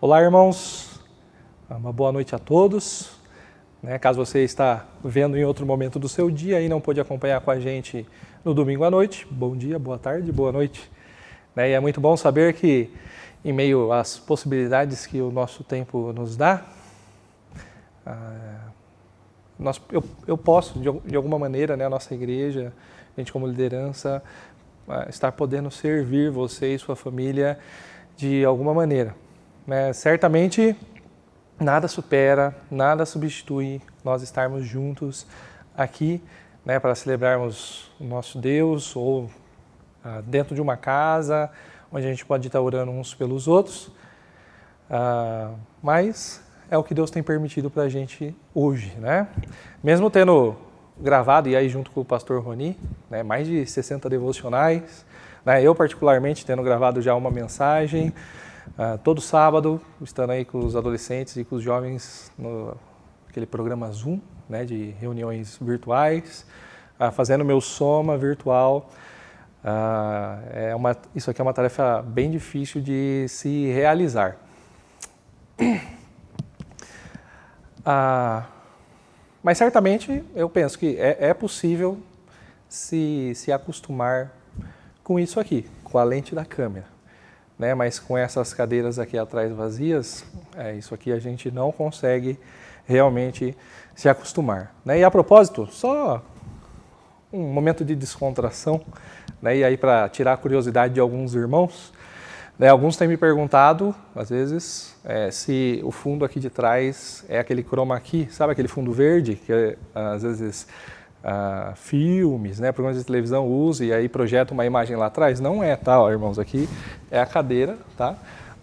Olá, irmãos, uma boa noite a todos. Caso você está vendo em outro momento do seu dia e não pôde acompanhar com a gente no domingo à noite, bom dia, boa tarde, boa noite. E é muito bom saber que, em meio às possibilidades que o nosso tempo nos dá, eu posso, de alguma maneira, a nossa igreja, a gente como liderança, estar podendo servir você e sua família de alguma maneira. Certamente, nada supera, nada substitui nós estarmos juntos aqui, para celebrarmos o nosso Deus, ou dentro de uma casa, onde a gente pode estar orando uns pelos outros, mas é o que Deus tem permitido para a gente hoje, Mesmo tendo gravado, e aí junto com o pastor Roni, mais de 60 devocionais, eu particularmente tendo gravado já uma mensagem, todo sábado, estando aí com os adolescentes e com os jovens naquele programa Zoom, de reuniões virtuais, fazendo meu soma virtual. Isso aqui é uma tarefa bem difícil de se realizar. Mas certamente eu penso que é possível se acostumar com isso aqui, com a lente da câmera. Mas com essas cadeiras aqui atrás vazias, isso aqui a gente não consegue realmente se acostumar. E a propósito, só um momento de descontração, e aí para tirar a curiosidade de alguns irmãos, alguns têm me perguntado, às vezes, se o fundo aqui de trás é aquele chroma key, sabe aquele fundo verde, que às vezes filmes, programas de televisão usam e aí projeta uma imagem lá atrás. Não é, tá, irmãos? Aqui é a cadeira, tá?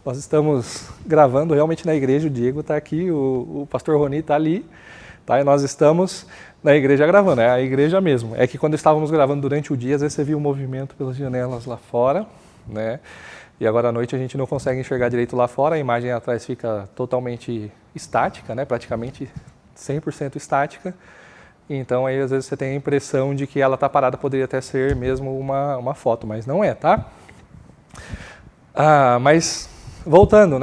Nós estamos gravando realmente na igreja, o Diego está aqui, o pastor Roni está ali, tá? E nós estamos na igreja gravando, é a igreja mesmo. É que quando estávamos gravando durante o dia, às vezes você viu o movimento pelas janelas lá fora, E agora à noite a gente não consegue enxergar direito lá fora, a imagem atrás fica totalmente estática, praticamente 100% estática. Então aí às vezes você tem a impressão de que ela está parada, poderia até ser mesmo uma foto, mas não é, tá? Mas voltando,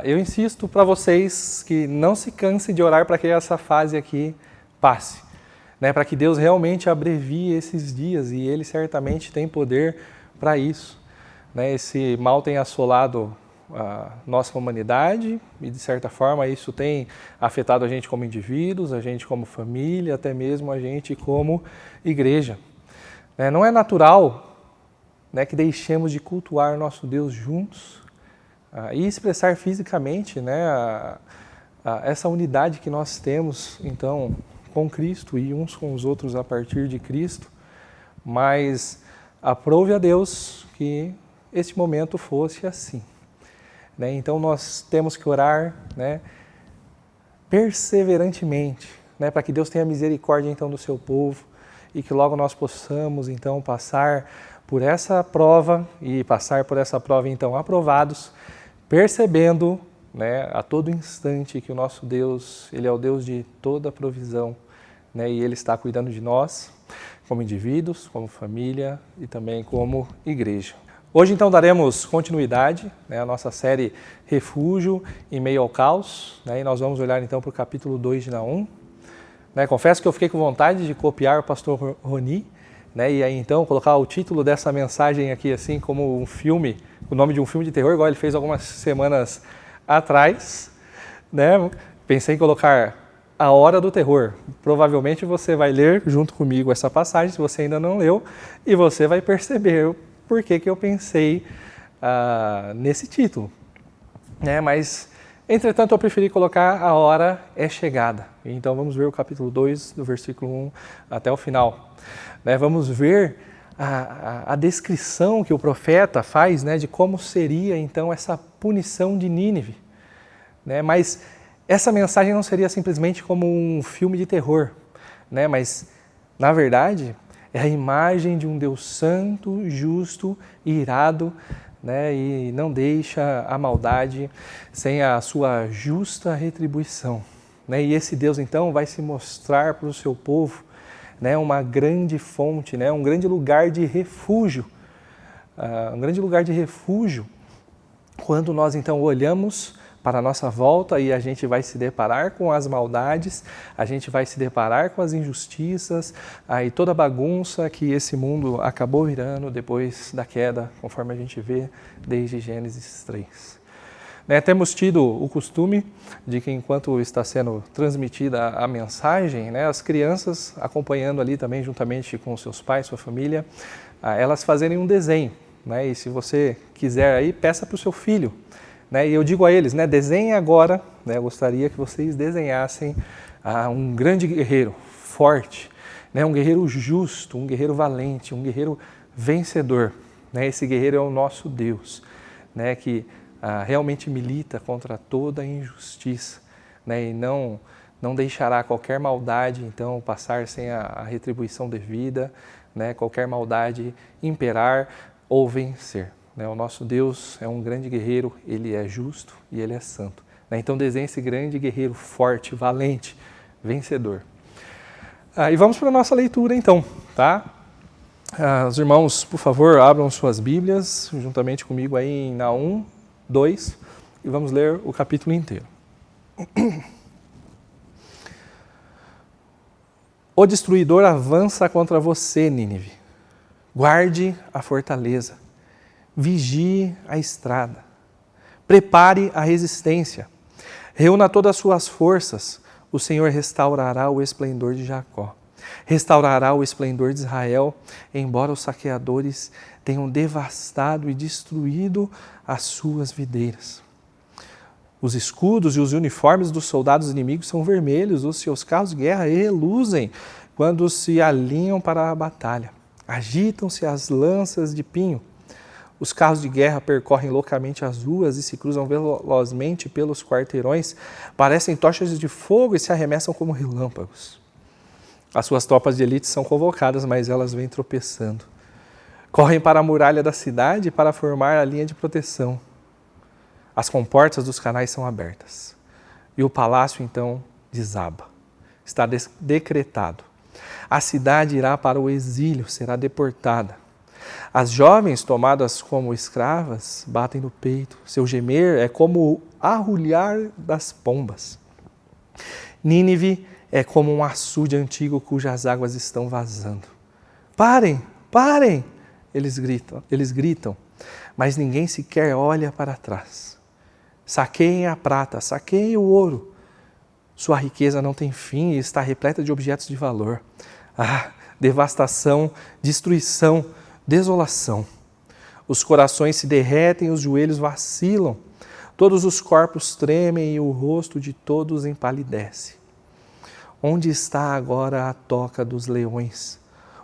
eu insisto para vocês que não se cansem de orar para que essa fase aqui passe, para que Deus realmente abrevie esses dias, e Ele certamente tem poder para isso. Esse mal tem assolado a nossa humanidade e, de certa forma, isso tem afetado a gente como indivíduos, a gente como família, até mesmo a gente como igreja. Não é natural que deixemos de cultuar nosso Deus juntos e expressar fisicamente essa unidade que nós temos, então, com Cristo e uns com os outros a partir de Cristo, mas aprove a Deus que este momento fosse assim. Então nós temos que orar perseverantemente, para que Deus tenha misericórdia então do seu povo e que logo nós possamos então passar por essa prova e passar por essa prova então aprovados, percebendo a todo instante que o nosso Deus, Ele é o Deus de toda provisão, e Ele está cuidando de nós como indivíduos, como família e também como igreja. Hoje, então, daremos continuidade à nossa série Refúgio em Meio ao Caos, e nós vamos olhar, então, para o capítulo 2 de Naum. Confesso que eu fiquei com vontade de copiar o pastor Roni, e aí, então, colocar o título dessa mensagem aqui, assim, como um filme, o nome de um filme de terror, igual ele fez algumas semanas atrás, Pensei em colocar A Hora do Terror. Provavelmente você vai ler junto comigo essa passagem, se você ainda não leu, e você vai perceber por que eu pensei nesse título. Mas, entretanto, eu preferi colocar A Hora é Chegada. Então, vamos ver o capítulo 2, do versículo 1 até o final. Vamos ver a descrição que o profeta faz de como seria, então, essa punição de Nínive. Mas essa mensagem não seria simplesmente como um filme de terror, mas, na verdade, é a imagem de um Deus santo, justo e irado, e não deixa a maldade sem a sua justa retribuição. E esse Deus, então, vai se mostrar para o seu povo uma grande fonte, um grande lugar de refúgio. Um grande lugar de refúgio quando nós então olhamos para a nossa volta e a gente vai se deparar com as maldades, a gente vai se deparar com as injustiças, aí toda a bagunça que esse mundo acabou virando depois da queda, conforme a gente vê desde Gênesis 3. Temos tido o costume de que enquanto está sendo transmitida a mensagem, as crianças acompanhando ali também juntamente com seus pais, sua família, elas fazerem um desenho. E se você quiser aí, peça para o seu filho. E eu digo a eles, desenhem agora, eu gostaria que vocês desenhassem um grande guerreiro, forte, um guerreiro justo, um guerreiro valente, um guerreiro vencedor. Esse guerreiro é o nosso Deus, que realmente milita contra toda a injustiça, e não deixará qualquer maldade, então, passar sem a retribuição devida, qualquer maldade imperar ou vencer. O nosso Deus é um grande guerreiro, Ele é justo e Ele é santo. Então desenhe esse grande guerreiro forte, valente, vencedor. E vamos para a nossa leitura então, tá? Os irmãos, por favor, abram suas Bíblias juntamente comigo aí em Naum 2 e vamos ler o capítulo inteiro. O destruidor avança contra você, Nínive. Guarde a fortaleza. Vigie a estrada, prepare a resistência, reúna todas as suas forças, o Senhor restaurará o esplendor de Jacó, restaurará o esplendor de Israel, embora os saqueadores tenham devastado e destruído as suas videiras. Os escudos e os uniformes dos soldados inimigos são vermelhos, os seus carros de guerra reluzem quando se alinham para a batalha, agitam-se as lanças de pinho. Os carros de guerra percorrem loucamente as ruas e se cruzam velozmente pelos quarteirões, parecem tochas de fogo e se arremessam como relâmpagos. As suas tropas de elite são convocadas, mas elas vêm tropeçando. Correm para a muralha da cidade para formar a linha de proteção. As comportas dos canais são abertas e o palácio então desaba. Está decretado. A cidade irá para o exílio, será deportada. As jovens, tomadas como escravas, batem no peito. Seu gemer é como o arrulhar das pombas. Nínive é como um açude antigo cujas águas estão vazando. Parem, parem! Eles gritam, mas ninguém sequer olha para trás. Saqueiem a prata, saqueiem o ouro. Sua riqueza não tem fim e está repleta de objetos de valor. Devastação, destruição, desolação. Os corações se derretem, os joelhos vacilam, todos os corpos tremem e o rosto de todos empalidece. Onde está agora a toca dos leões?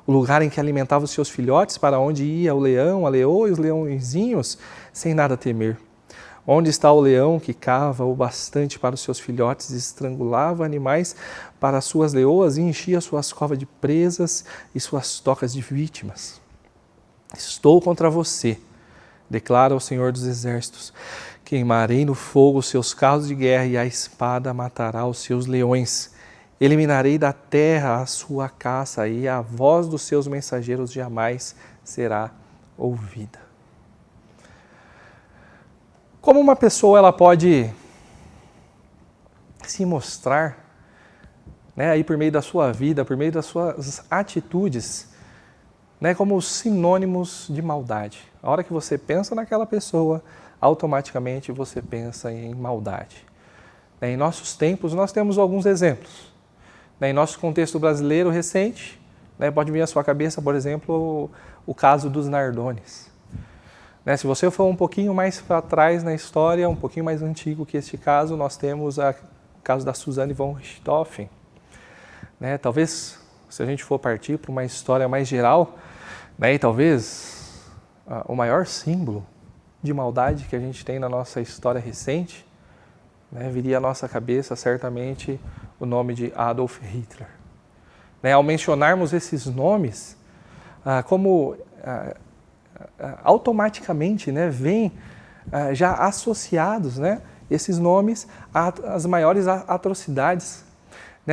O lugar em que alimentava os seus filhotes, para onde ia o leão, a leoa e os leõezinhos, sem nada temer? Onde está o leão que cava o bastante para os seus filhotes, estrangulava animais para as suas leoas e enchia suas covas de presas e suas tocas de vítimas? Estou contra você, declara o Senhor dos Exércitos. Queimarei no fogo os seus carros de guerra e a espada matará os seus leões. Eliminarei da terra a sua caça e a voz dos seus mensageiros jamais será ouvida. Como uma pessoa ela pode se mostrar, aí por meio da sua vida, por meio das suas atitudes, como sinônimos de maldade. A hora que você pensa naquela pessoa, automaticamente você pensa em maldade. Em nossos tempos, nós temos alguns exemplos. Em nosso contexto brasileiro recente, pode vir à sua cabeça, por exemplo, o caso dos Nardones. Se você for um pouquinho mais para trás na história, um pouquinho mais antigo que este caso, nós temos o caso da Suzanne von Richthofen. Talvez, se a gente for partir para uma história mais geral, e talvez o maior símbolo de maldade que a gente tem na nossa história recente, viria à nossa cabeça certamente o nome de Adolf Hitler. Ao mencionarmos esses nomes, automaticamente vêm já associados esses nomes às maiores atrocidades.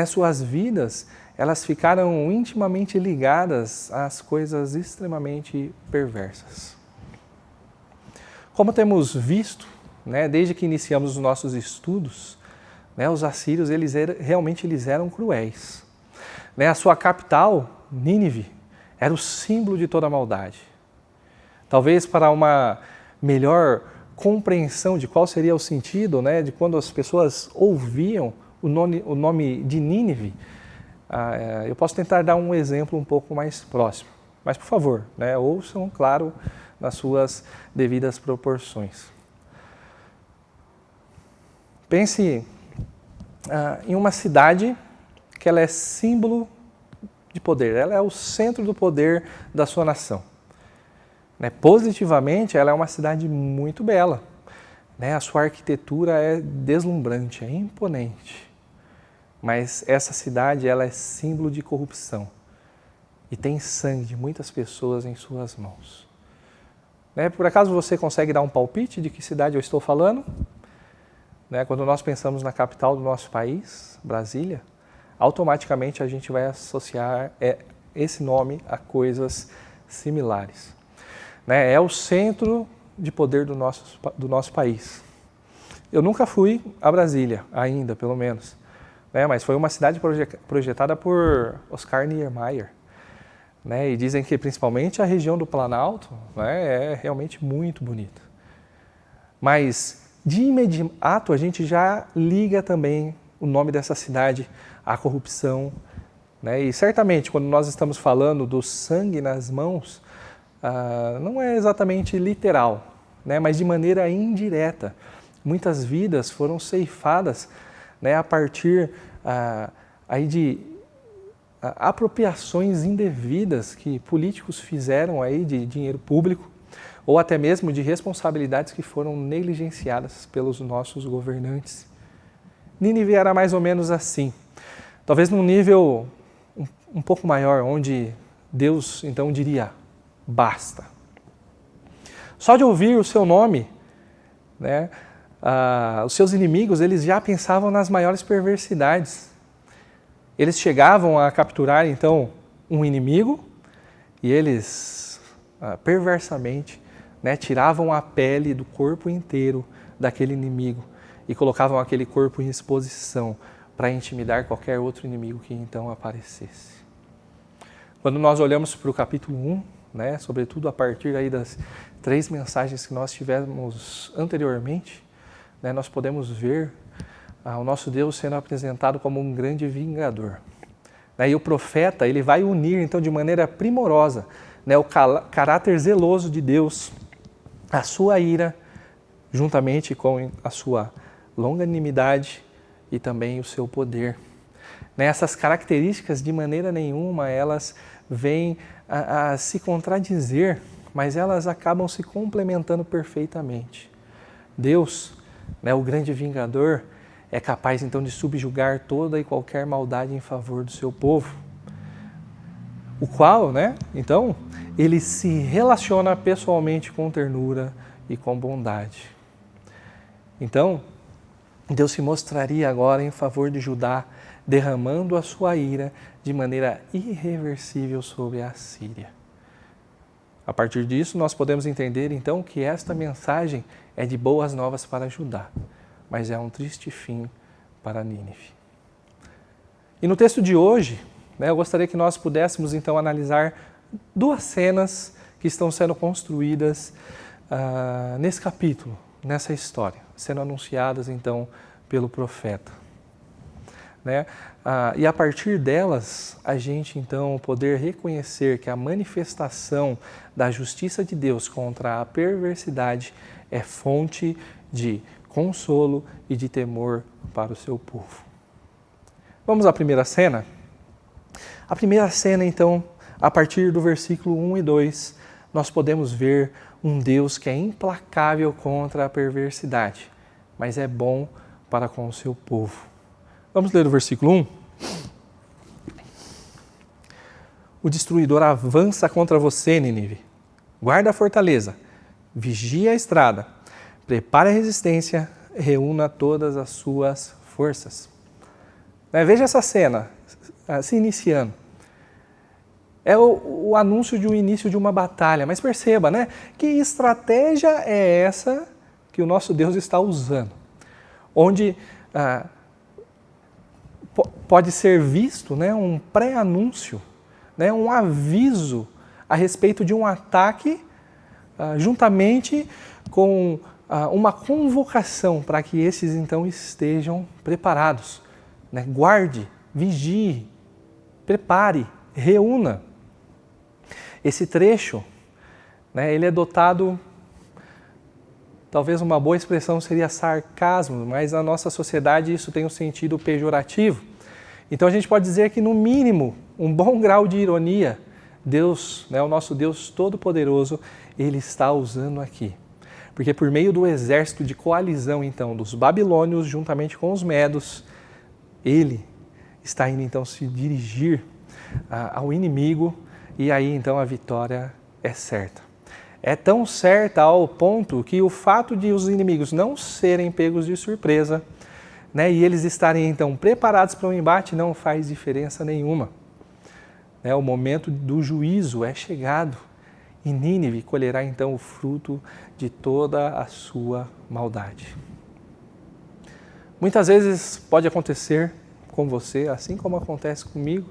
Suas vidas elas ficaram intimamente ligadas às coisas extremamente perversas. Como temos visto né, desde que iniciamos os nossos estudos, né, os assírios realmente eram cruéis. Né, a sua capital, Nínive, era o símbolo de toda a maldade. Talvez para uma melhor compreensão de qual seria o sentido, né, de quando as pessoas ouviam o nome de Nínive, eu posso tentar dar um exemplo um pouco mais próximo. Mas, por favor, né, ouçam, claro, nas suas devidas proporções. Pense em uma cidade que ela é símbolo de poder, ela é o centro do poder da sua nação. Né, positivamente, ela é uma cidade muito bela. Né, a sua arquitetura é deslumbrante, é imponente. Mas essa cidade ela é símbolo de corrupção e tem sangue de muitas pessoas em suas mãos. Né, por acaso você consegue dar um palpite de que cidade eu estou falando? Né, quando nós pensamos na capital do nosso país, Brasília, automaticamente a gente vai associar esse nome a coisas similares. Né, é o centro de poder do nosso país. Eu nunca fui a Brasília, ainda, pelo menos. Né, mas foi uma cidade projetada por Oscar Niemeyer. Né, e dizem que principalmente a região do Planalto, né, é realmente muito bonita. Mas de imediato a gente já liga também o nome dessa cidade à corrupção. Né, e certamente quando nós estamos falando do sangue nas mãos, não é exatamente literal, né, mas de maneira indireta. Muitas vidas foram ceifadas, né, a partir aí de apropriações indevidas que políticos fizeram aí de dinheiro público ou até mesmo de responsabilidades que foram negligenciadas pelos nossos governantes. Nínive era mais ou menos assim, talvez num nível um pouco maior, onde Deus então diria: basta. Só de ouvir o seu nome, né, os seus inimigos eles já pensavam nas maiores perversidades. Eles chegavam a capturar então um inimigo e eles perversamente, né, tiravam a pele do corpo inteiro daquele inimigo e colocavam aquele corpo em exposição para intimidar qualquer outro inimigo que então aparecesse. Quando nós olhamos para o capítulo 1, né, sobretudo a partir aí das 3 mensagens que nós tivemos anteriormente, né, nós podemos ver o nosso Deus sendo apresentado como um grande vingador. E o profeta ele vai unir então de maneira primorosa, né, o caráter zeloso de Deus, a sua ira, juntamente com a sua longanimidade e também o seu poder. Essas características de maneira nenhuma elas vêm a se contradizer, mas elas acabam se complementando perfeitamente. Deus, né, o grande vingador, é capaz então de subjugar toda e qualquer maldade em favor do seu povo, o qual, né, então, ele se relaciona pessoalmente com ternura e com bondade. Então, Deus se mostraria agora em favor de Judá, derramando a sua ira de maneira irreversível sobre a Síria. A partir disso, nós podemos entender então que esta mensagem é de boas novas para Judá, mas é um triste fim para Nínive. E no texto de hoje, né, eu gostaria que nós pudéssemos então analisar 2 cenas que estão sendo construídas nesse capítulo, nessa história, sendo anunciadas então pelo profeta. Né? E a partir delas, a gente então poder reconhecer que a manifestação da justiça de Deus contra a perversidade é fonte de consolo e de temor para o seu povo. Vamos à primeira cena? A primeira cena, então, a partir do versículo 1 e 2, nós podemos ver um Deus que é implacável contra a perversidade, mas é bom para com o seu povo. Vamos ler o versículo 1? O destruidor avança contra você, Nínive. Guarda a fortaleza, vigia a estrada, prepare a resistência, reúna todas as suas forças. Veja essa cena se iniciando. É o anúncio de um início de uma batalha, mas perceba, né, que estratégia é essa que que o nosso Deus está usando, onde pode ser visto, né, um pré-anúncio, né, um aviso a respeito de um ataque, juntamente com uma convocação para que esses então estejam preparados. Né? Guarde, vigie, prepare, reúna. Esse trecho, né, ele é dotado, talvez uma boa expressão seria sarcasmo, mas na nossa sociedade isso tem um sentido pejorativo. Então a gente pode dizer que, no mínimo, um bom grau de ironia, Deus, né, o nosso Deus Todo-Poderoso, Ele está usando aqui. Porque por meio do exército de coalizão, então, dos babilônios, juntamente com os medos, Ele está indo, então, se dirigir ao inimigo, e aí, então, a vitória é certa. É tão certa ao ponto que o fato de os inimigos não serem pegos de surpresa, né, e eles estarem então preparados para o embate, não faz diferença nenhuma. O momento do juízo é chegado e Nínive colherá então o fruto de toda a sua maldade. Muitas vezes pode acontecer com você, assim como acontece comigo,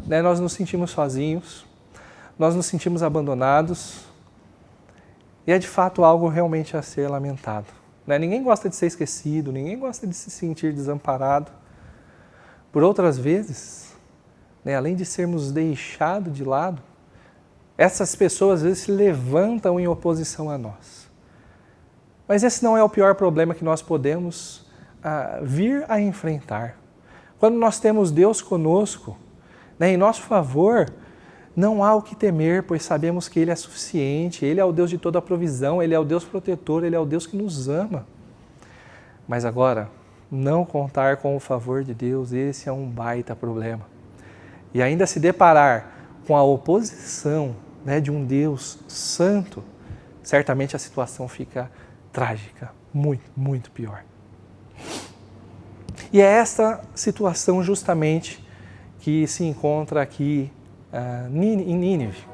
né, nós nos sentimos sozinhos, nós nos sentimos abandonados, e é de fato algo realmente a ser lamentado. Né? Ninguém gosta de ser esquecido, ninguém gosta de se sentir desamparado. Por outras vezes, né, além de sermos deixados de lado, essas pessoas às vezes se levantam em oposição a nós. Mas esse não é o pior problema que nós podemos vir a enfrentar. Quando nós temos Deus conosco, né, em nosso favor, não há o que temer, pois sabemos que Ele é suficiente, Ele é o Deus de toda a provisão, Ele é o Deus protetor, Ele é o Deus que nos ama. Mas agora, não contar com o favor de Deus, esse é um baita problema. E ainda se deparar com a oposição, né, de um Deus santo, certamente a situação fica trágica, muito, muito pior. E é esta situação justamente que se encontra aqui em Nínive.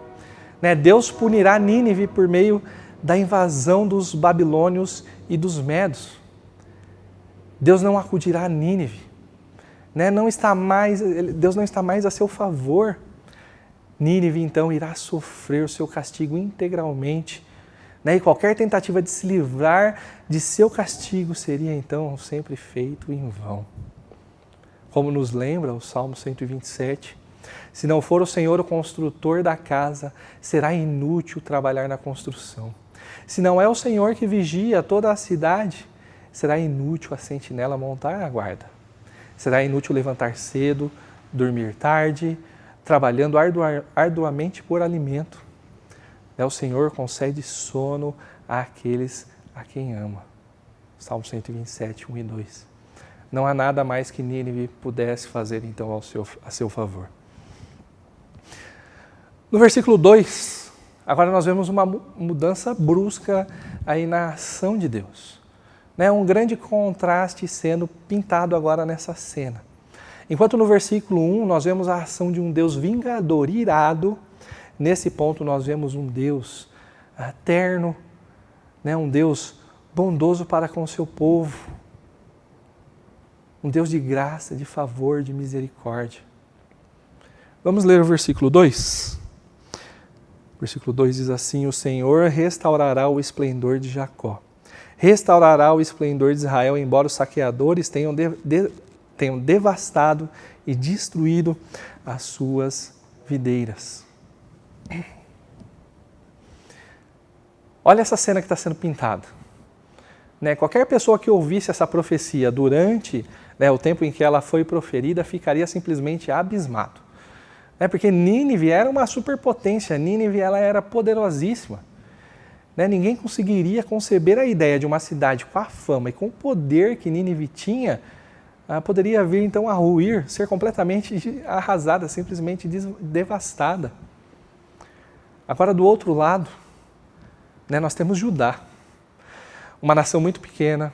Né? Deus punirá Nínive por meio da invasão dos babilônios e dos medos. Deus não acudirá a Nínive. Né? Deus não está mais a seu favor. Nínive, então, irá sofrer o seu castigo integralmente. Né? E qualquer tentativa de se livrar de seu castigo seria, então, sempre feito em vão. Como nos lembra o Salmo 127, se não for o Senhor o construtor da casa, será inútil trabalhar na construção. Se não é o Senhor que vigia toda a cidade, será inútil a sentinela montar a guarda. Será inútil levantar cedo, dormir tarde, trabalhando arduamente por alimento. O Senhor concede sono àqueles a quem ama. Salmo 127, 1 e 2. Não há nada mais que Nínive pudesse fazer, então, a seu favor. No versículo 2, agora nós vemos uma mudança brusca aí na ação de Deus. Um grande contraste sendo pintado agora nessa cena. Enquanto no versículo 1 nós vemos a ação de um Deus vingador, irado, nesse ponto nós vemos um Deus terno, um Deus bondoso para com o seu povo, um Deus de graça, de favor, de misericórdia. Vamos ler o versículo 2? O versículo 2 diz assim: o Senhor restaurará o esplendor de Jacó, restaurará o esplendor de Israel, embora os saqueadores tenham devastado e destruído as suas videiras. Olha essa cena que está sendo pintada. Qualquer pessoa que ouvisse essa profecia durante o tempo em que ela foi proferida ficaria simplesmente abismado. Porque Nínive era uma superpotência, Nínive ela era poderosíssima. Ninguém conseguiria conceber a ideia de uma cidade com a fama e com o poder que Nínive tinha, poderia vir então a ruir, ser completamente arrasada, simplesmente devastada. Agora, do outro lado, nós temos Judá, uma nação muito pequena,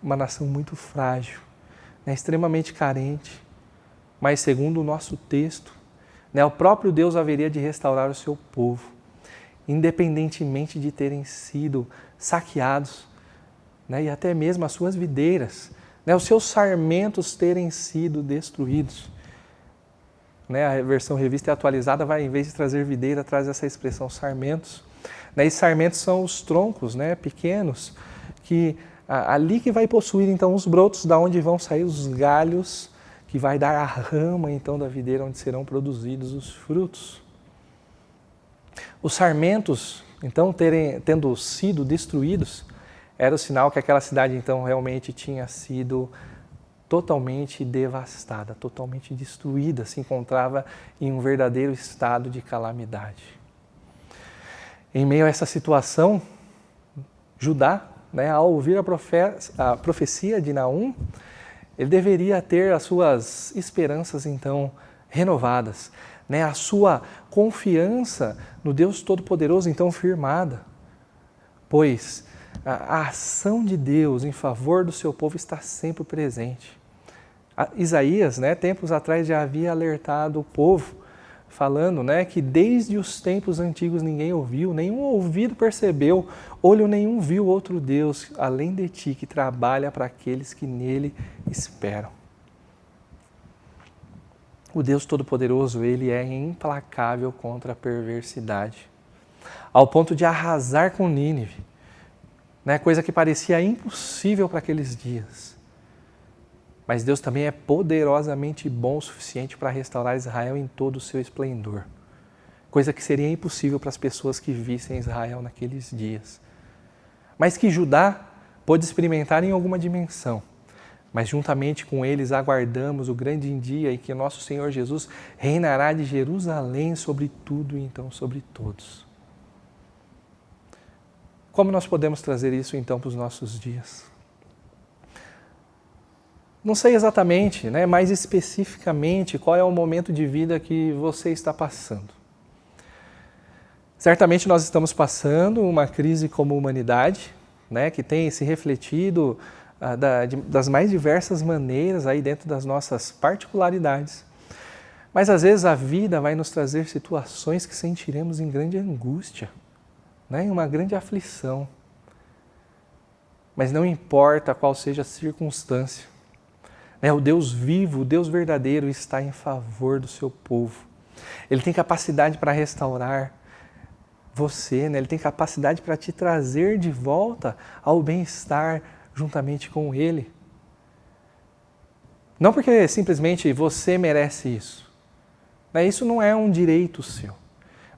uma nação muito frágil, extremamente carente, mas segundo o nosso texto, o próprio Deus haveria de restaurar o seu povo, independentemente de terem sido saqueados, né, e até mesmo as suas videiras, né, os seus sarmentos terem sido destruídos. Né, a versão revista e atualizada vai, em vez de trazer videira, traz essa expressão sarmentos. Né, e sarmentos são os troncos, né, pequenos, que ali que vai possuir então os brotos, da onde vão sair os galhos, que vai dar a rama então da videira onde serão produzidos os frutos. Os sarmentos, então, tendo sido destruídos, era o sinal que aquela cidade então realmente tinha sido totalmente devastada, totalmente destruída, se encontrava em um verdadeiro estado de calamidade. Em meio a essa situação, Judá, né, ao ouvir a profecia de Naum, ele deveria ter as suas esperanças então renovadas, né, a sua confiança no Deus Todo-Poderoso então firmada, pois a ação de Deus em favor do seu povo está sempre presente. Isaías, né, tempos atrás já havia alertado o povo, falando, né, que desde os tempos antigos ninguém ouviu, nenhum ouvido percebeu, olho nenhum viu outro Deus além de ti, que trabalha para aqueles que nele esperam. O Deus Todo-Poderoso, ele é implacável contra a perversidade, ao ponto de arrasar com Nínive, né, coisa que parecia impossível para aqueles dias. Mas Deus também é poderosamente bom o suficiente para restaurar Israel em todo o seu esplendor. Coisa que seria impossível para as pessoas que vissem Israel naqueles dias. Mas que Judá pôde experimentar em alguma dimensão. Mas juntamente com eles aguardamos o grande dia em que nosso Senhor Jesus reinará de Jerusalém sobre tudo e então sobre todos. Como nós podemos trazer isso então para os nossos dias? Não sei exatamente, né, mais especificamente, qual é o momento de vida que você está passando. Certamente nós estamos passando uma crise como humanidade, né, que tem se refletido das mais diversas maneiras aí dentro das nossas particularidades. Mas às vezes a vida vai nos trazer situações que sentiremos em grande angústia, né, em uma grande aflição. Mas não importa qual seja a circunstância, o Deus vivo, o Deus verdadeiro está em favor do seu povo. Ele tem capacidade para restaurar você, né? Ele tem capacidade para te trazer de volta ao bem-estar juntamente com Ele. Não porque simplesmente você merece isso. Isso não é um direito seu.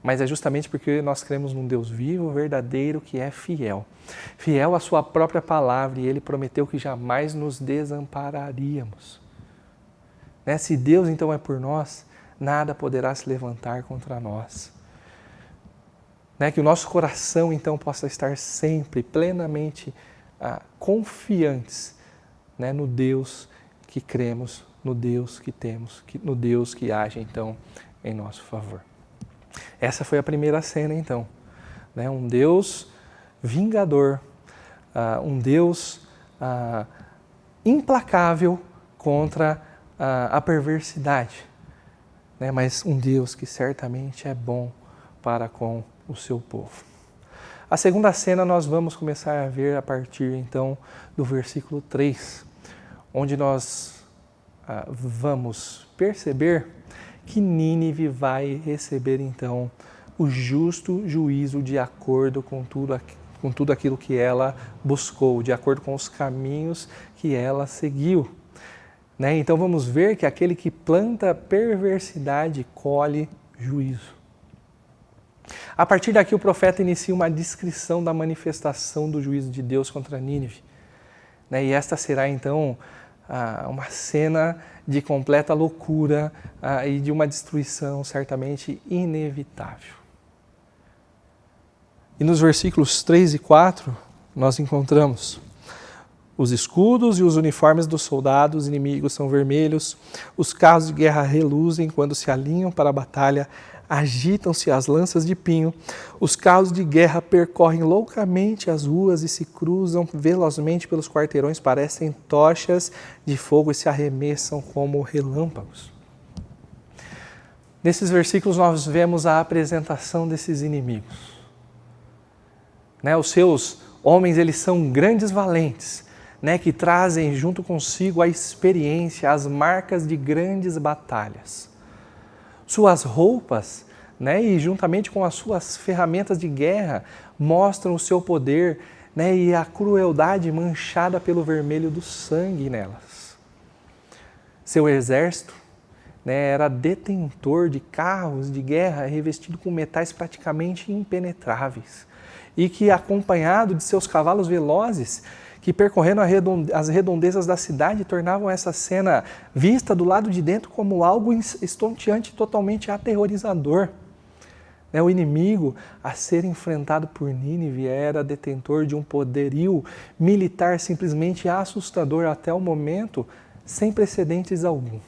Mas é justamente porque nós cremos num Deus vivo, verdadeiro, que é fiel. Fiel à sua própria palavra, e Ele prometeu que jamais nos desampararíamos. Se Deus então é por nós, nada poderá se levantar contra nós. Que o nosso coração então possa estar sempre plenamente confiantes, no Deus que cremos, no Deus que temos, no Deus que age então em nosso favor. Essa foi a primeira cena, então. Um Deus vingador, um Deus implacável contra a perversidade, mas um Deus que certamente é bom para com o seu povo. A segunda cena nós vamos começar a ver a partir, então, do versículo 3, onde nós vamos perceber que Nínive vai receber, então, o justo juízo de acordo com tudo aquilo que ela buscou, de acordo com os caminhos que ela seguiu. Então, vamos ver que aquele que planta perversidade colhe juízo. A partir daqui, o profeta inicia uma descrição da manifestação do juízo de Deus contra Nínive. E esta será, então, uma cena de completa loucura e de uma destruição certamente inevitável. E nos versículos 3 e 4, nós encontramos: os escudos e os uniformes dos soldados inimigos são vermelhos, os carros de guerra reluzem quando se alinham para a batalha, agitam-se as lanças de pinho, os carros de guerra percorrem loucamente as ruas e se cruzam velozmente pelos quarteirões, parecem tochas de fogo e se arremessam como relâmpagos. Nesses versículos nós vemos a apresentação desses inimigos. Os seus Homens, eles são grandes valentes, né, que trazem junto consigo a experiência, as marcas de grandes batalhas. Suas roupas, né, e juntamente com as suas ferramentas de guerra, mostram o seu poder, né, e a crueldade manchada pelo vermelho do sangue nelas. Seu exército, né, era detentor de carros de guerra revestido com metais praticamente impenetráveis e que, acompanhado de seus cavalos velozes, que percorrendo as redondezas da cidade, tornavam essa cena vista do lado de dentro como algo estonteante, totalmente aterrorizador. O inimigo a ser enfrentado por Nínive era detentor de um poderio militar simplesmente assustador até o momento, sem precedentes algum.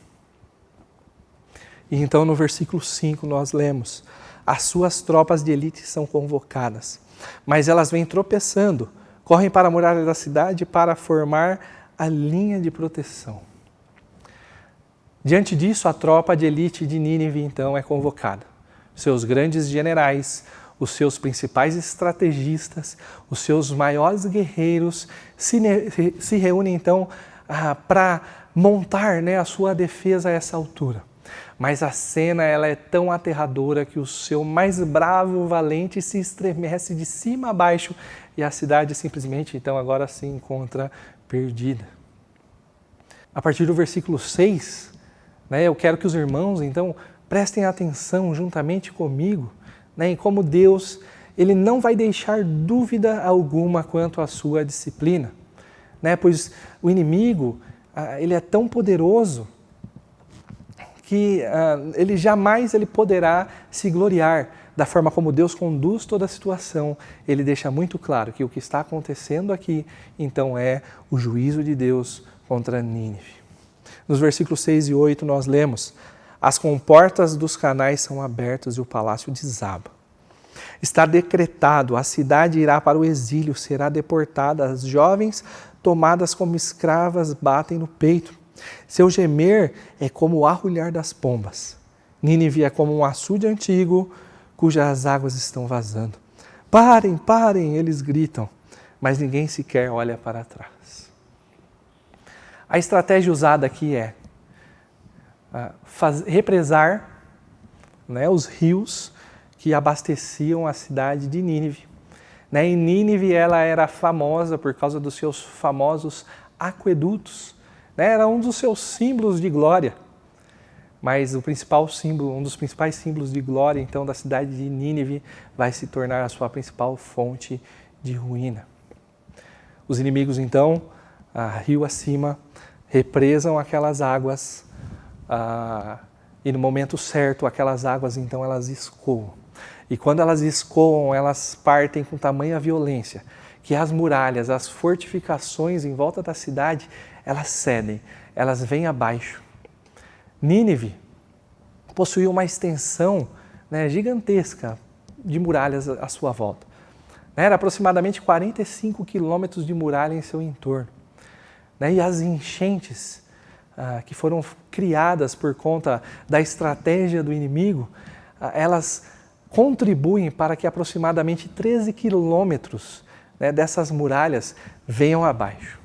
E então no versículo 5 nós lemos: as suas tropas de elite são convocadas, mas elas vêm tropeçando, correm para a muralha da cidade para formar a linha de proteção. Diante disso, a tropa de elite de Nínive então é convocada. Seus grandes generais, os seus principais estrategistas, os seus maiores guerreiros se reúnem então para montar, né, a sua defesa a essa altura. Mas a cena ela é tão aterradora que o seu mais bravo valente se estremece de cima a baixo e a cidade simplesmente então agora se encontra perdida. A partir do versículo 6, né, eu quero que os irmãos então prestem atenção juntamente comigo, né, em como Deus ele não vai deixar dúvida alguma quanto à sua disciplina, né, pois o inimigo ele é tão poderoso que ele jamais poderá se gloriar da forma como Deus conduz toda a situação. Ele deixa muito claro que o que está acontecendo aqui, então, é o juízo de Deus contra Nínive. Nos versículos 6 e 8 nós lemos: as comportas dos canais são abertas e o palácio desaba. Está decretado, a cidade irá para o exílio, será deportada, as jovens tomadas como escravas batem no peito. Seu gemer é como o arrulhar das pombas. Nínive é como um açude antigo, cujas águas estão vazando. Parem, parem, eles gritam, mas ninguém sequer olha para trás. A estratégia usada aqui é represar, né, os rios que abasteciam a cidade de Nínive. E Nínive ela era famosa por causa dos seus famosos aquedutos. Era um dos seus símbolos de glória, mas um dos principais símbolos de glória então da cidade de Nínive vai se tornar a sua principal fonte de ruína. Os inimigos então, rio acima, represam aquelas águas e no momento certo aquelas águas então elas escoam. E quando elas escoam, elas partem com tamanha violência que as muralhas, as fortificações em volta da cidade, elas cedem, elas vêm abaixo. Nínive possuía uma extensão, né, gigantesca de muralhas à sua volta. Era aproximadamente 45 quilômetros de muralha em seu entorno. E as enchentes que foram criadas por conta da estratégia do inimigo, elas contribuem para que aproximadamente 13 quilômetros, né, dessas muralhas venham abaixo.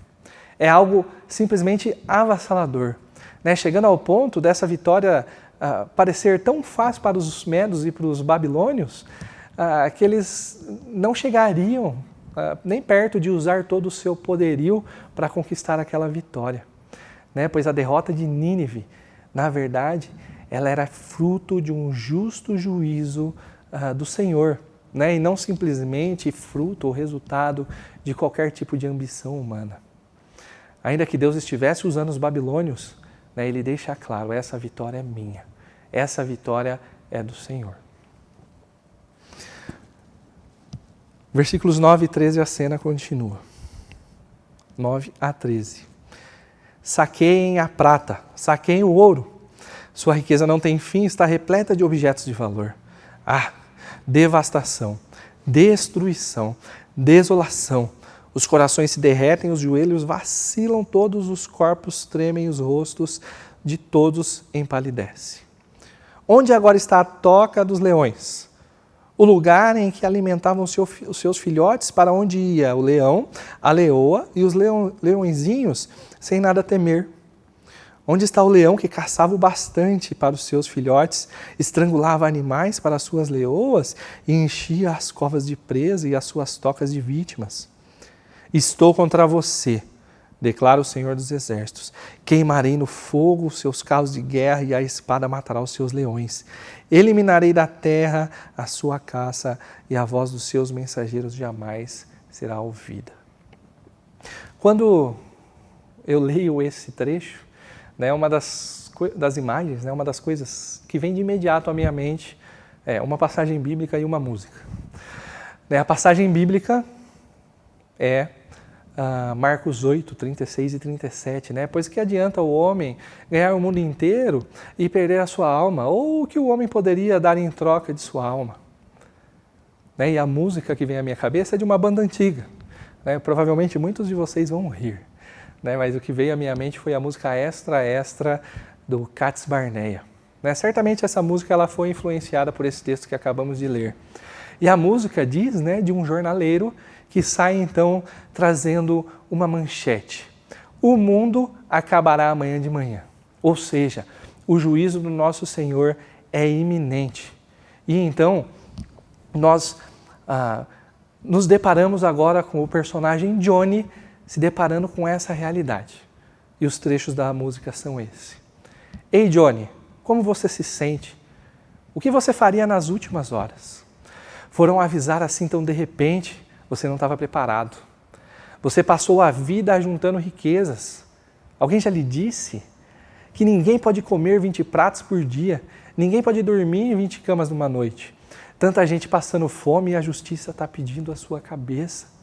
É algo simplesmente avassalador, né? Chegando ao ponto dessa vitória parecer tão fácil para os medos e para os babilônios, que eles não chegariam nem perto de usar todo o seu poderio para conquistar aquela vitória, né? Pois a derrota de Nínive, na verdade, ela era fruto de um justo juízo do Senhor, né? E não simplesmente fruto ou resultado de qualquer tipo de ambição humana. Ainda que Deus estivesse usando os babilônios, né, Ele deixa claro: essa vitória é minha, essa vitória é do Senhor. Versículos 9 e 13, a cena continua. 9 a 13. Saqueiem a prata, saqueiem o ouro. Sua riqueza não tem fim, está repleta de objetos de valor. Devastação, destruição, desolação. Os corações se derretem, os joelhos vacilam, todos os corpos tremem, os rostos de todos empalidecem. Onde agora está a toca dos leões? o lugar em que alimentavam os seus filhotes, para onde ia o leão, a leoa e os leõezinhos, sem nada temer. Onde está o leão que caçava o bastante para os seus filhotes, estrangulava animais para as suas leoas e enchia as covas de presa e as suas tocas de vítimas? Estou contra você, declara o Senhor dos Exércitos. Queimarei no fogo os seus carros de guerra e a espada matará os seus leões. Eliminarei da terra a sua caça e a voz dos seus mensageiros jamais será ouvida. Quando eu leio esse trecho, uma das imagens, uma das coisas que vem de imediato à minha mente é uma passagem bíblica e uma música. A passagem bíblica é Marcos 8, 36 e 37, Pois que adianta o homem ganhar o mundo inteiro e perder a sua alma? Ou o que o homem poderia dar em troca de sua alma? E a música que vem à minha cabeça é de uma banda antiga. Provavelmente muitos de vocês vão rir. Mas o que veio à minha mente foi a música Extra Extra do Cats Barneia. Certamente essa música ela foi influenciada por esse texto que acabamos de ler. E a música diz de um jornaleiro que sai então trazendo uma manchete. O mundo acabará amanhã de manhã. Ou seja, o juízo do nosso Senhor é iminente. E então nós nos deparamos agora com o personagem Johnny se deparando com essa realidade. E os trechos da música são esses. Ei Johnny, como você se sente? O que você faria nas últimas horas? Foram avisar assim tão de repente, você não estava preparado. Você passou a vida ajuntando riquezas. Alguém já lhe disse que ninguém pode comer 20 pratos por dia, ninguém pode dormir em 20 camas numa noite. Tanta gente passando fome e a justiça está pedindo a sua cabeça.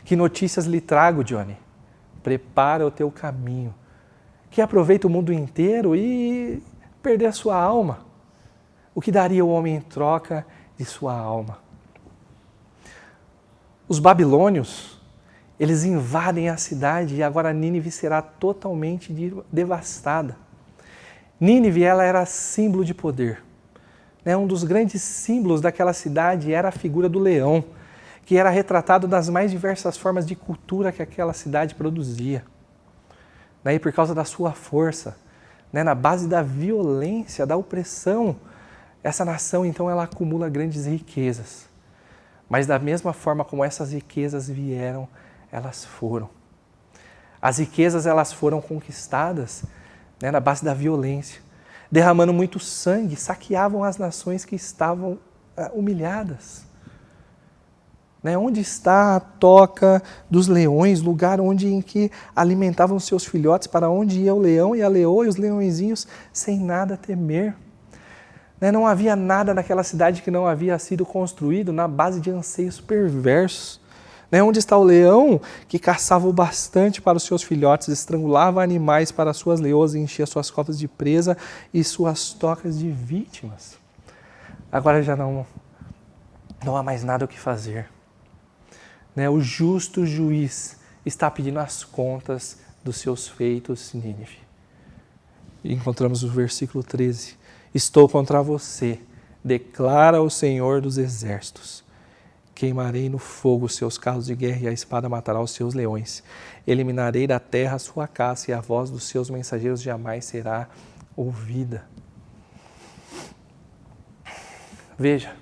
Que notícias lhe trago, Johnny? Prepara o teu caminho. Que aproveita o mundo inteiro e perder a sua alma. O que daria o homem em troca de sua alma? Os babilônios, eles invadem a cidade e agora Nínive será totalmente devastada. Nínive, ela era símbolo de poder. Um dos grandes símbolos daquela cidade era a figura do leão, que era retratado das mais diversas formas de cultura que aquela cidade produzia. E por causa da sua força, na base da violência, da opressão, essa nação então ela acumula grandes riquezas. Mas da mesma forma como essas riquezas vieram, elas foram. As riquezas elas foram conquistadas na base da violência, derramando muito sangue, saqueavam as nações que estavam humilhadas. Onde está a toca dos leões, lugar em que alimentavam seus filhotes, para onde ia o leão e a leoa e os leõezinhos sem nada temer? Não havia nada naquela cidade que não havia sido construído na base de anseios perversos. Onde está o leão que caçava o bastante para os seus filhotes, estrangulava animais para as suas leoas e enchia suas covas de presa e suas tocas de vítimas? Agora já não há mais nada o que fazer. O justo juiz está pedindo as contas dos seus feitos, Nínive. E encontramos o versículo 13. Estou contra você, declara o Senhor dos Exércitos. Queimarei no fogo os seus carros de guerra e a espada matará os seus leões. Eliminarei da terra a sua caça e a voz dos seus mensageiros jamais será ouvida. Veja,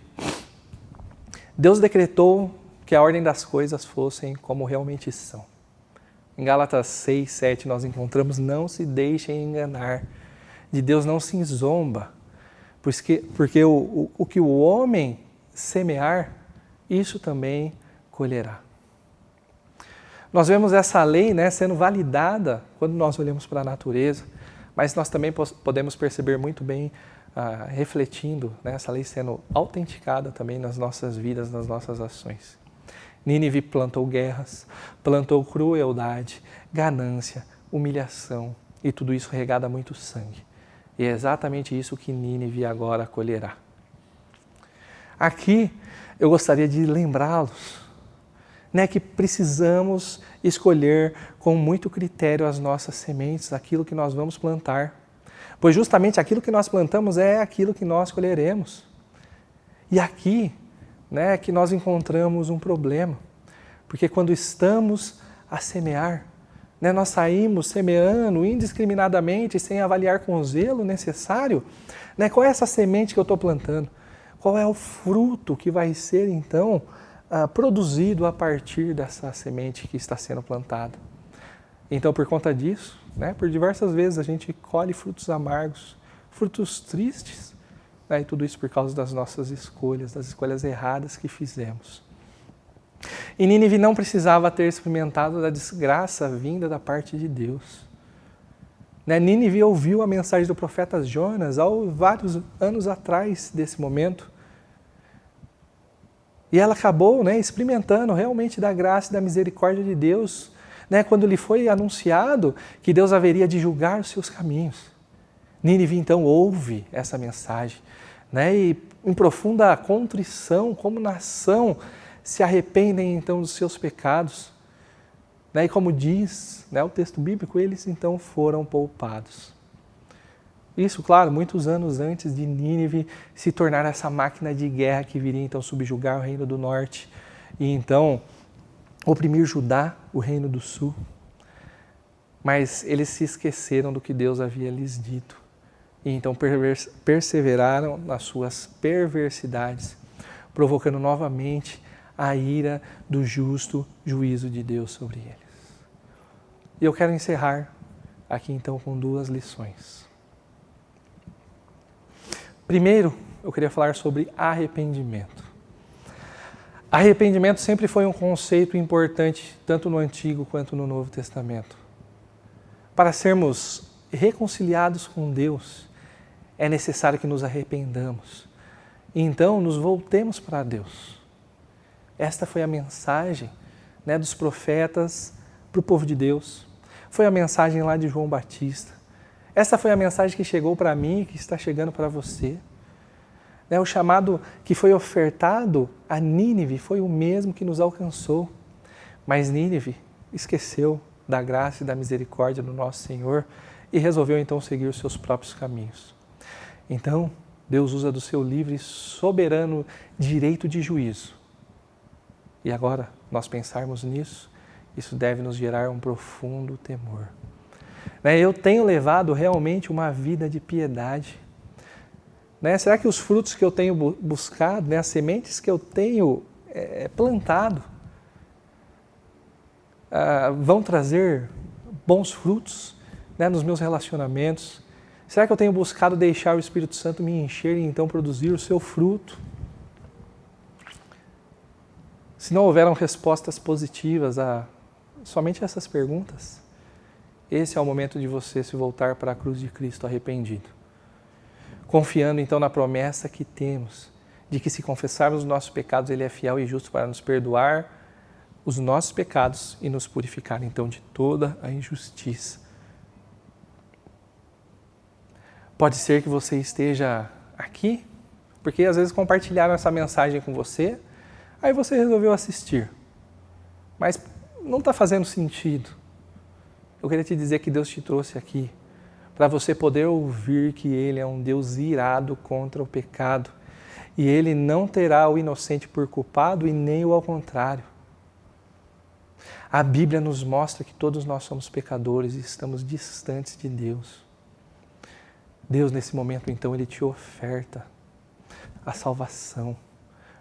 Deus decretou que a ordem das coisas fossem como realmente são. Em Gálatas 6, 7 nós encontramos: não se deixem enganar, de Deus não se zomba, porque o que o homem semear, isso também colherá. Nós vemos essa lei sendo validada quando nós olhamos para a natureza, mas nós também podemos perceber muito bem, refletindo, essa lei sendo autenticada também nas nossas vidas, nas nossas ações. Nínive plantou guerras, plantou crueldade, ganância, humilhação e tudo isso regado a muito sangue. E é exatamente isso que Nínive agora colherá. Aqui eu gostaria de lembrá-los, que precisamos escolher com muito critério as nossas sementes, aquilo que nós vamos plantar. Pois justamente aquilo que nós plantamos é aquilo que nós colheremos. E aqui né, que nós encontramos um problema. Porque quando estamos a semear, né, nós saímos semeando indiscriminadamente, sem avaliar com o zelo necessário, né, qual é essa semente que eu estou plantando? Qual é o fruto que vai ser, então, produzido a partir dessa semente que está sendo plantada? Então, por conta disso, né, por diversas vezes a gente colhe frutos amargos, frutos tristes, né, e tudo isso por causa das nossas escolhas, das escolhas erradas que fizemos. E Nínive não precisava ter experimentado da desgraça vinda da parte de Deus. Né? Nínive ouviu a mensagem do profeta Jonas há vários anos atrás desse momento. E ela acabou, né, experimentando realmente da graça e da misericórdia de Deus, né, quando lhe foi anunciado que Deus haveria de julgar os seus caminhos. Nínive então ouve essa mensagem, né, e em profunda contrição, como nação, se arrependem então dos seus pecados, né? E como diz, né, o texto bíblico, eles então foram poupados. Isso, claro, muitos anos antes de Nínive se tornar essa máquina de guerra que viria então subjugar o reino do norte e então oprimir Judá, o reino do sul. Mas eles se esqueceram do que Deus havia lhes dito e então perseveraram nas suas perversidades, provocando novamente a ira do justo juízo de Deus sobre eles. E eu quero encerrar aqui então com 2 lições. Primeiro, eu queria falar sobre arrependimento. Arrependimento sempre foi um conceito importante, tanto no Antigo quanto no Novo Testamento. Para sermos reconciliados com Deus, é necessário que nos arrependamos. E então, nos voltemos para Deus. Esta foi a mensagem, né, dos profetas para o povo de Deus. Foi a mensagem lá de João Batista. Esta foi a mensagem que chegou para mim e que está chegando para você. Né, o chamado que foi ofertado a Nínive foi o mesmo que nos alcançou. Mas Nínive esqueceu da graça e da misericórdia do nosso Senhor e resolveu então seguir os seus próprios caminhos. Então, Deus usa do seu livre e soberano direito de juízo. E agora, nós pensarmos nisso, isso deve nos gerar um profundo temor. Eu tenho levado realmente uma vida de piedade. Será que os frutos que eu tenho buscado, as sementes que eu tenho plantado, vão trazer bons frutos nos meus relacionamentos? Será que eu tenho buscado deixar o Espírito Santo me encher e então produzir o seu fruto? Se não houveram respostas positivas a somente essas perguntas, esse é o momento de você se voltar para a cruz de Cristo arrependido. Confiando então na promessa que temos, de que se confessarmos os nossos pecados, Ele é fiel e justo para nos perdoar os nossos pecados e nos purificar então de toda a injustiça. Pode ser que você esteja aqui, porque às vezes compartilharam essa mensagem com você, aí você resolveu assistir, mas não está fazendo sentido. Eu queria te dizer que Deus te trouxe aqui para você poder ouvir que Ele é um Deus irado contra o pecado e Ele não terá o inocente por culpado e nem o ao contrário. A Bíblia nos mostra que todos nós somos pecadores e estamos distantes de Deus. Deus, nesse momento, então, Ele te oferta a salvação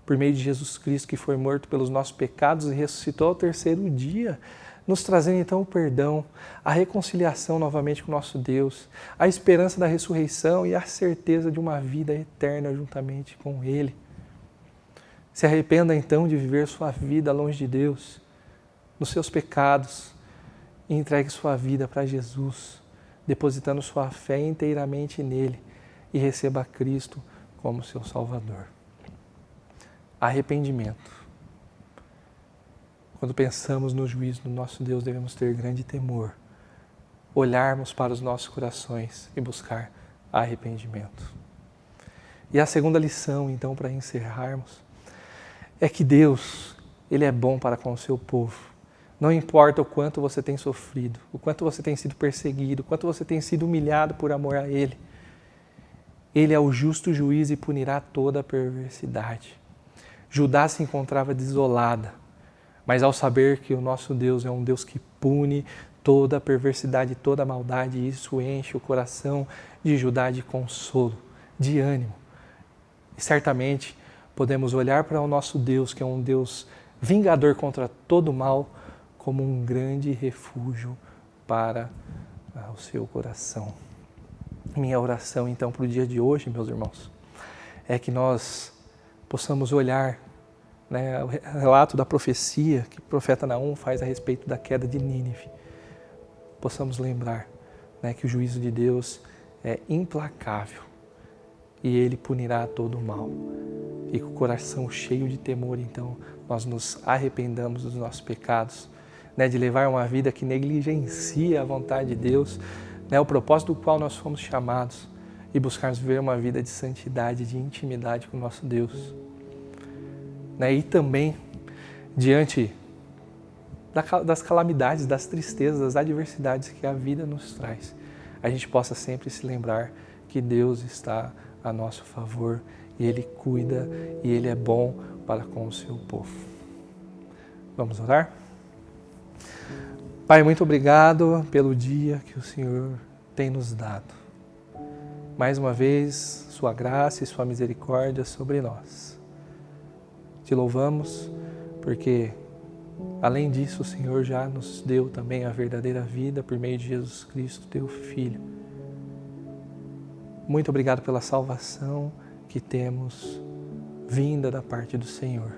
por meio de Jesus Cristo, que foi morto pelos nossos pecados e ressuscitou ao 3º dia, nos trazendo então o perdão, a reconciliação novamente com o nosso Deus, a esperança da ressurreição e a certeza de uma vida eterna juntamente com Ele. Se arrependa então de viver sua vida longe de Deus, nos seus pecados, e entregue sua vida para Jesus, depositando sua fé inteiramente nele e receba Cristo como seu Salvador. Arrependimento. Quando pensamos no juízo do nosso Deus, devemos ter grande temor, olharmos para os nossos corações e buscar arrependimento. E a segunda lição, então, para encerrarmos, é que Deus, Ele é bom para com o seu povo. Não importa o quanto você tem sofrido, o quanto você tem sido perseguido, o quanto você tem sido humilhado por amor a Ele. Ele é o justo juiz e punirá toda a perversidade. Judá se encontrava desolada, mas ao saber que o nosso Deus é um Deus que pune toda a perversidade, toda a maldade, isso enche o coração de Judá de consolo, de ânimo. E certamente podemos olhar para o nosso Deus, que é um Deus vingador contra todo o mal, como um grande refúgio para o seu coração. Minha oração, então, para o dia de hoje, meus irmãos, é que nós possamos olhar, né, o relato da profecia que o profeta Naum faz a respeito da queda de Nínive. Possamos lembrar, né, que o juízo de Deus é implacável e Ele punirá todo o mal. E com o coração cheio de temor, então, nós nos arrependamos dos nossos pecados, né, de levar uma vida que negligencia a vontade de Deus, né, o propósito do qual nós fomos chamados, e buscarmos viver uma vida de santidade, de intimidade com o nosso Deus. Né, e também, diante das calamidades, das tristezas, das adversidades que a vida nos traz, a gente possa sempre se lembrar que Deus está a nosso favor e Ele cuida e Ele é bom para com o seu povo. Vamos orar? Pai, muito obrigado pelo dia que o Senhor tem nos dado. Mais uma vez, Sua graça e Sua misericórdia sobre nós. Te louvamos porque, além disso, o Senhor já nos deu também a verdadeira vida por meio de Jesus Cristo, Teu Filho. Muito obrigado pela salvação que temos vinda da parte do Senhor.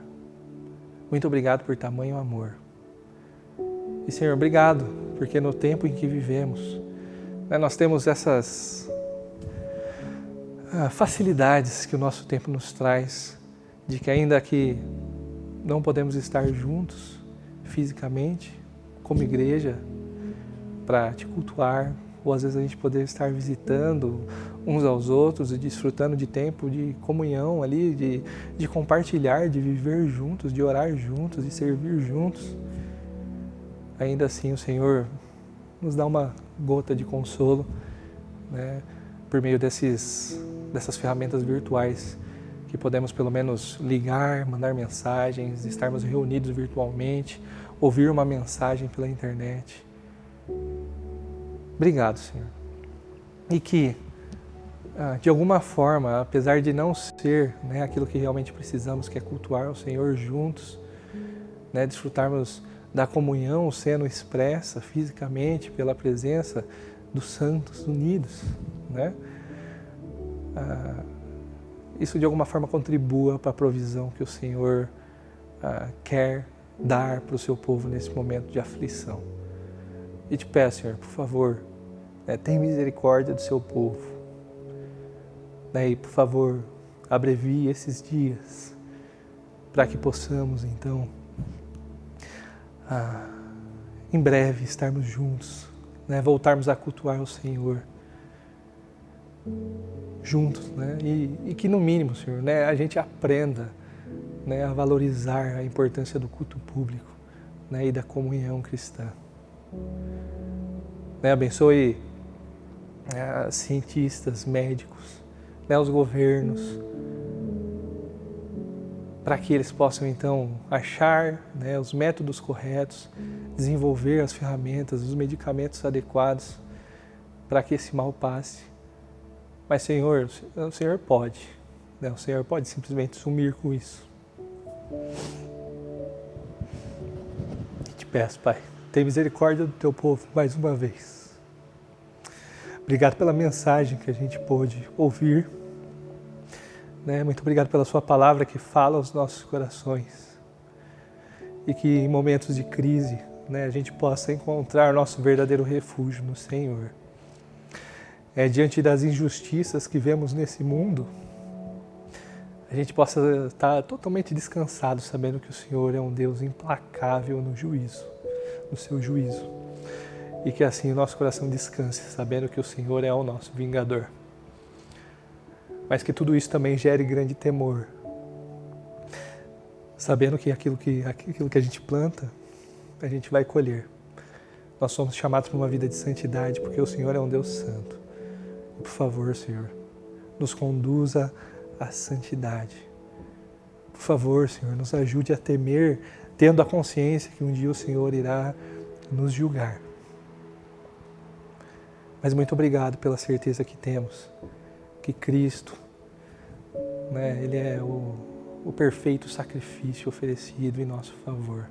Muito obrigado por tamanho amor. E, Senhor, obrigado, porque no tempo em que vivemos, né, nós temos essas facilidades que o nosso tempo nos traz, de que ainda que não podemos estar juntos fisicamente, como igreja, para te cultuar, ou às vezes a gente poder estar visitando uns aos outros e desfrutando de tempo de comunhão ali, de compartilhar, de viver juntos, de orar juntos, de servir juntos. Ainda assim o Senhor nos dá uma gota de consolo, né, por meio dessas ferramentas virtuais, que podemos pelo menos ligar, mandar mensagens, estarmos reunidos virtualmente, ouvir uma mensagem pela internet. Obrigado, Senhor. E que, de alguma forma, apesar de não ser, né, aquilo que realmente precisamos, que é cultuar o Senhor juntos, né, desfrutarmos da comunhão sendo expressa fisicamente pela presença dos santos unidos, né? Isso de alguma forma contribua para a provisão que o Senhor quer dar para o seu povo nesse momento de aflição. E te peço, Senhor, por favor, tenha misericórdia do seu povo. E, por favor, abrevie esses dias para que possamos, então, em breve estarmos juntos, né? Voltarmos a cultuar o Senhor juntos, né? E que no mínimo, Senhor, né, a gente aprenda, né, a valorizar a importância do culto público, né, e da comunhão cristã. Né, abençoe cientistas, médicos, né, os governos, para que eles possam então achar, né, os métodos corretos, desenvolver as ferramentas, os medicamentos adequados para que esse mal passe. Mas, Senhor, o Senhor pode, né? O Senhor pode simplesmente sumir com isso. E te peço, Pai, tenha misericórdia do Teu povo mais uma vez. Obrigado pela mensagem que a gente pôde ouvir, né? Muito obrigado pela Sua palavra que fala aos nossos corações. E que em momentos de crise, né, a gente possa encontrar nosso verdadeiro refúgio no Senhor. Diante das injustiças que vemos nesse mundo, a gente possa estar totalmente descansado, sabendo que o Senhor é um Deus implacável no juízo, no seu juízo. E que assim o nosso coração descanse, sabendo que o Senhor é o nosso vingador. Mas que tudo isso também gere grande temor, sabendo que aquilo que a gente planta, a gente vai colher. Nós somos chamados para uma vida de santidade, porque o Senhor é um Deus santo. Por favor, Senhor, nos conduza à santidade. Por Por favor, Senhor, nos ajude a temer, tendo a consciência que um dia o Senhor irá nos julgar. Mas muito obrigado pela certeza que temos, que Cristo, né, Ele é o perfeito sacrifício oferecido em nosso favor.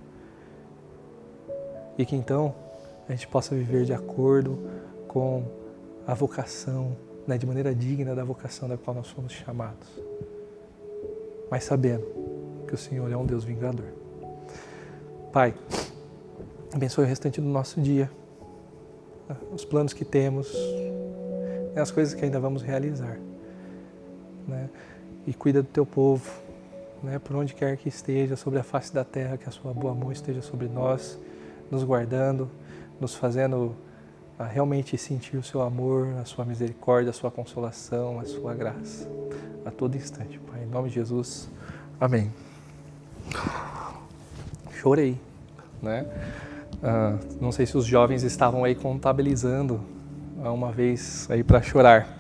E que então a gente possa viver de acordo com a vocação, né, de maneira digna da vocação da qual nós fomos chamados. Mas sabendo que o Senhor é um Deus vingador. Pai, abençoe o restante do nosso dia, os planos que temos, as coisas que ainda vamos realizar, né? E cuida do teu povo, né? Por onde quer que esteja, sobre a face da terra, que a sua boa mão esteja sobre nós, nos guardando, nos fazendo realmente sentir o seu amor, a sua misericórdia, a sua consolação, a sua graça, a todo instante, Pai. Em nome de Jesus, amém. Chorei, né? Não sei se os jovens estavam aí contabilizando uma vez aí para chorar,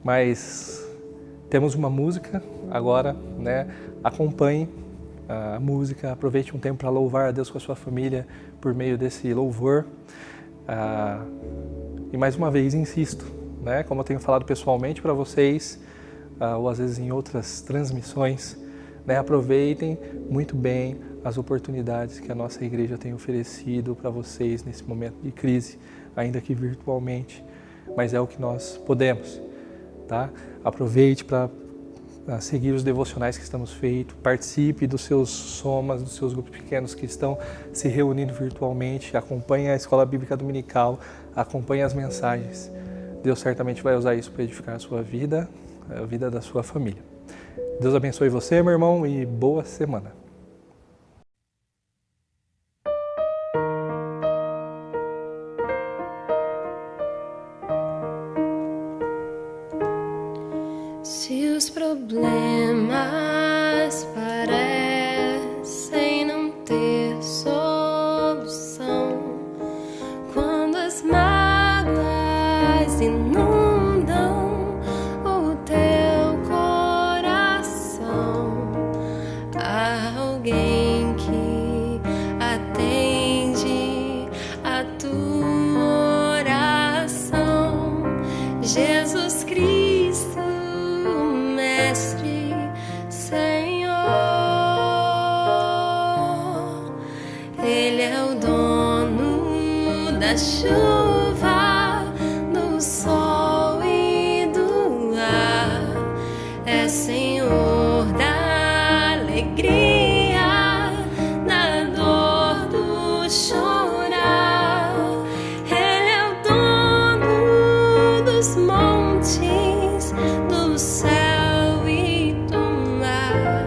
mas temos uma música agora, né? Acompanhe a música, aproveite um tempo para louvar a Deus com a sua família por meio desse louvor. E mais uma vez insisto, né? Como eu tenho falado pessoalmente para vocês, ou às vezes em outras transmissões, né? Aproveitem muito bem as oportunidades que a nossa igreja tem oferecido para vocês nesse momento de crise, ainda que virtualmente, mas é o que nós podemos, tá? Aproveite para seguir os devocionais que estamos feito, participe dos seus somas, dos seus grupos pequenos que estão se reunindo virtualmente, acompanhe a Escola Bíblica Dominical, acompanhe as mensagens. Deus certamente vai usar isso para edificar a sua vida, a vida da sua família. Deus abençoe você, meu irmão, e boa semana. Se os problemas parecem não ter solução, quando as mágoas inundam o teu coração, há alguém que atende a tua oração. Jesus Cristo, Mestre, Senhor, Ele é o dono da chuva, do sol e do ar, é Senhor da alegria, da dor, do chorar. Ele é o dono dos montes, do céu e do mar,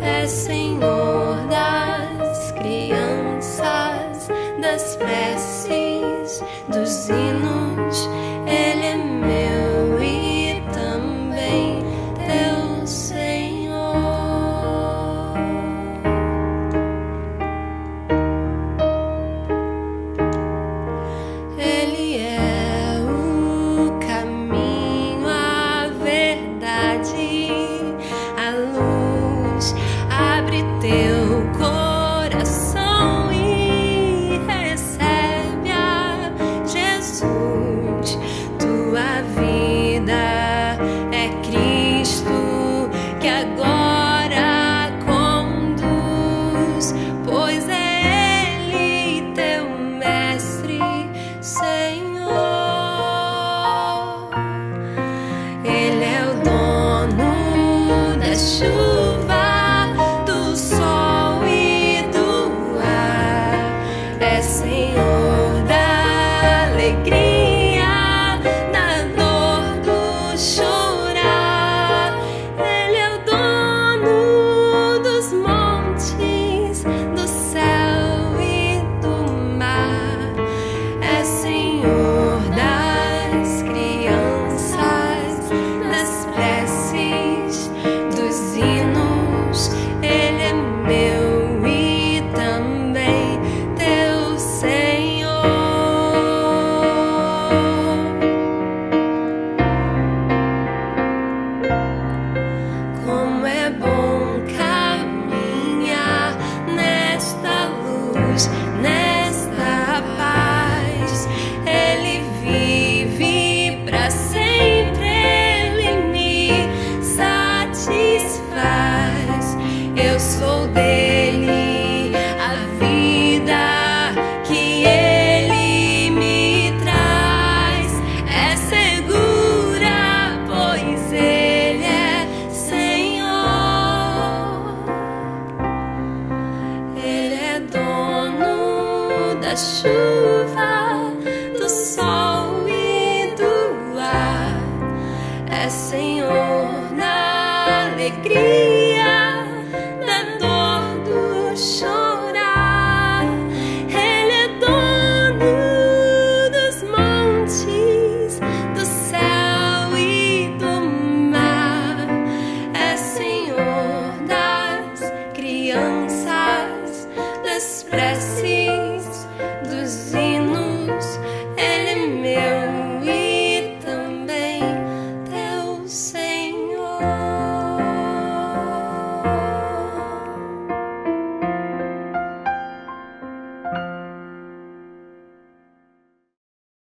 é Senhor das crianças, das preces, dos hinos. Ele é meu e também teu Senhor. Ele é o caminho, a verdade, a luz. Abre teu coração e recebe a Jesus. Tua vida é Cristo que agora conduz, pois é Ele teu Mestre, Senhor. Ele é o dono da chuva, do sol e do ar, é Senhor da alegria, da dor, do chorar. Ele é o dono dos montes, do céu e do mar, é Senhor das crianças, das preces, dos hinos. alegria, da dor do chorar. Ele é dono dos montes, do céu e do mar. É Senhor das crianças, das preces, dos hinos.